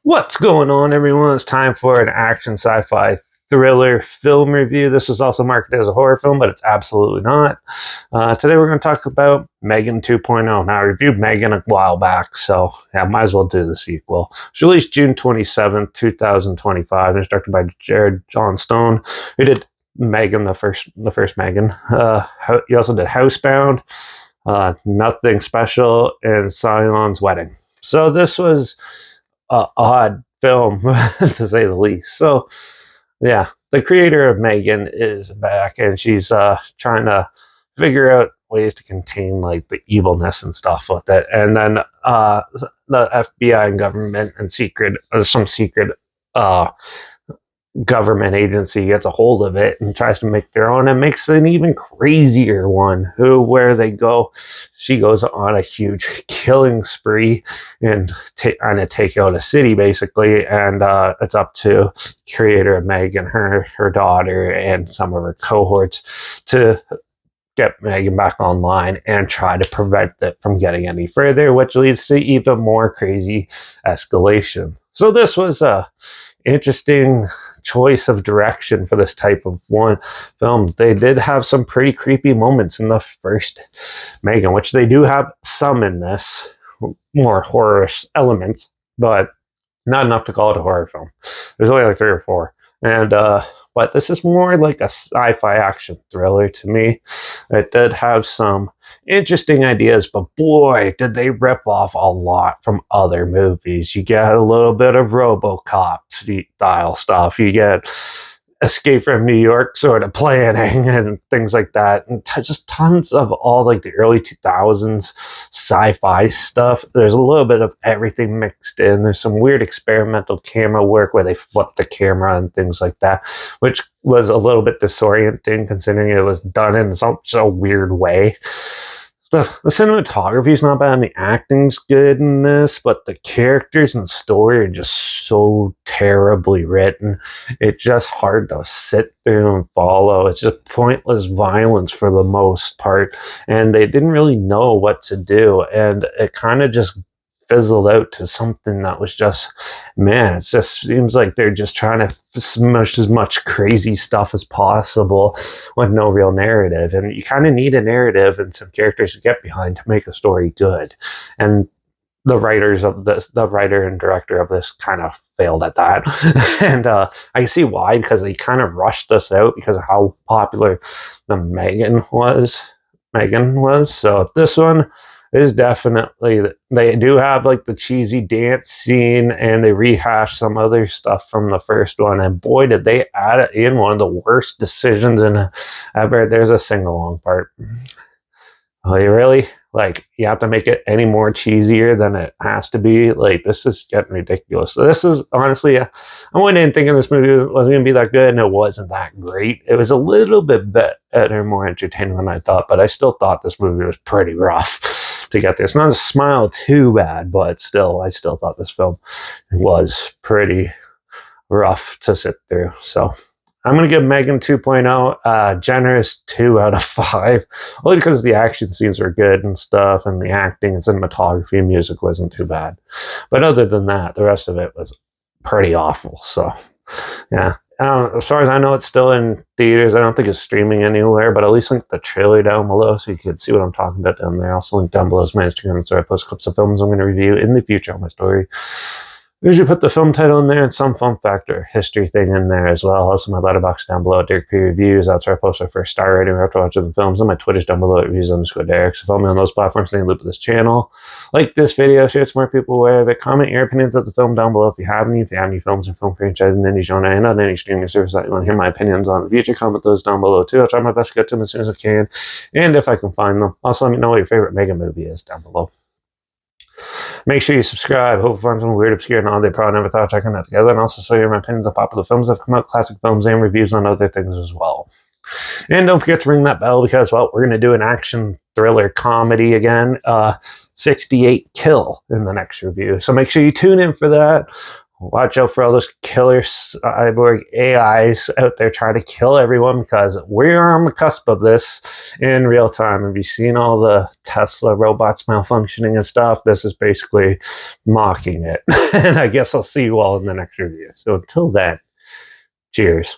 What's going on, everyone? It's time for an action sci-fi thriller film review. This was also marketed as a horror film, but it's absolutely not. Today we're going to talk about Megan 2.0. Now, I reviewed Megan a while back, so yeah, might as well do the sequel. It was released June 27th, 2025, and it's directed by Jared Johnstone, who did Megan, the first Megan. He also did Housebound, Nothing Special, and Sion's Wedding. So this was odd film, to say the least. So, yeah, the creator of Megan is back, and she's trying to figure out ways to contain like the evilness and stuff with it. And then the FBI and government and some secret uh, government agency gets a hold of it and tries to make their own and makes an even crazier one where they go, she goes on a huge killing spree and trying to take out a city basically, and it's up to creator of Megan, her daughter, and some of her cohorts to get Megan back online and try to prevent it from getting any further, which leads to even more crazy escalation. So this was a interesting choice of direction for this type of one film. They did have some pretty creepy moments in the first Megan, which they do have some in this, more horror elements, but not enough to call it a horror film. There's only like three or four. And but this is more like a sci-fi action thriller to me. It did have some interesting ideas, but boy, did they rip off a lot from other movies. You get a little bit of RoboCop style stuff. You get Escape from New York sort of planning and things like that, and just tons of all like the early 2000s sci-fi stuff. There's a little bit of everything mixed in. There's some weird experimental camera work where they flip the camera and things like that, which was a litring bit disorienting considering it was done in such a weird way. The cinematography is not bad and the acting's good in this, but the characters and story are just so terribly written. It's just hard to sit through and follow. It's just pointless violence for the most part, and they didn't really know what to do, and it kind of just fizzled out to something that was just, man, it just seems like they're just trying to smush as much crazy stuff as possible with no real narrative. And you kind of need a narrative and some characters to get behind to make a story good. And the writer and director of this kind of failed at that. And I see why, because they kind of rushed this out because of how popular the Megan was. So this one is definitely, they do have like the cheesy dance scene and they rehash some other stuff from the first one, and boy did they add it in one of the worst decisions in ever. There's a sing-along part. Oh, you really? Like, you have to make it any more cheesier than it has to be? Like, this is getting ridiculous. So this is, honestly, I went in thinking this movie wasn't going to be that good, and it wasn't that great. It was a little bit better, more entertaining than I thought, but I still thought this movie was pretty rough to get there. It's not a smile too bad, but still, I still thought this film was pretty rough to sit through. So I'm going to give Megan 2.0 generous 2 out of 5, only because the action scenes were good and stuff, and the acting and cinematography and music wasn't too bad. But other than that, the rest of it was pretty awful. So, yeah. As far as I know, it's still in theaters. I don't think it's streaming anywhere, but at least link the trailer down below so you can see what I'm talking about down there. Also link down below is my Instagram, so I post clips of films I'm going to review in the future on my story. I usually put the film title in there and some fun fact or history thing in there as well. Also, my Letterbox down below at Derek P Reviews. That's where I post my first star rating after watching the films. And my Twitter's down below at reviews_Derek. So follow me on those platforms. Stay in the loop with this channel. Like this video, share it so more people aware of it. Comment your opinions of the film down below if you have any. If you have any films or film franchises in any genre and on any streaming service that you want to hear my opinions on in the future, comment those down below too. I'll try my best to get to them as soon as I can, and if I can find them. Also, let me know what your favorite Megan movie is down below. Make sure you subscribe. Hope you find some weird, obscure, and all they probably never thought checking that together. And also, share my opinions on popular films that have come out, classic films, and reviews on other things as well. And don't forget to ring that bell because, well, we're going to do an action thriller comedy again. 68 Kill in the next review. So make sure you tune in for that. watch out for all those killer cyborg AIs out there trying to kill everyone, because we're on the cusp of this in real time. Have you seen all the Tesla robots malfunctioning and stuff? This is basically mocking it. And I guess I'll see you all in the next review. So until then, cheers.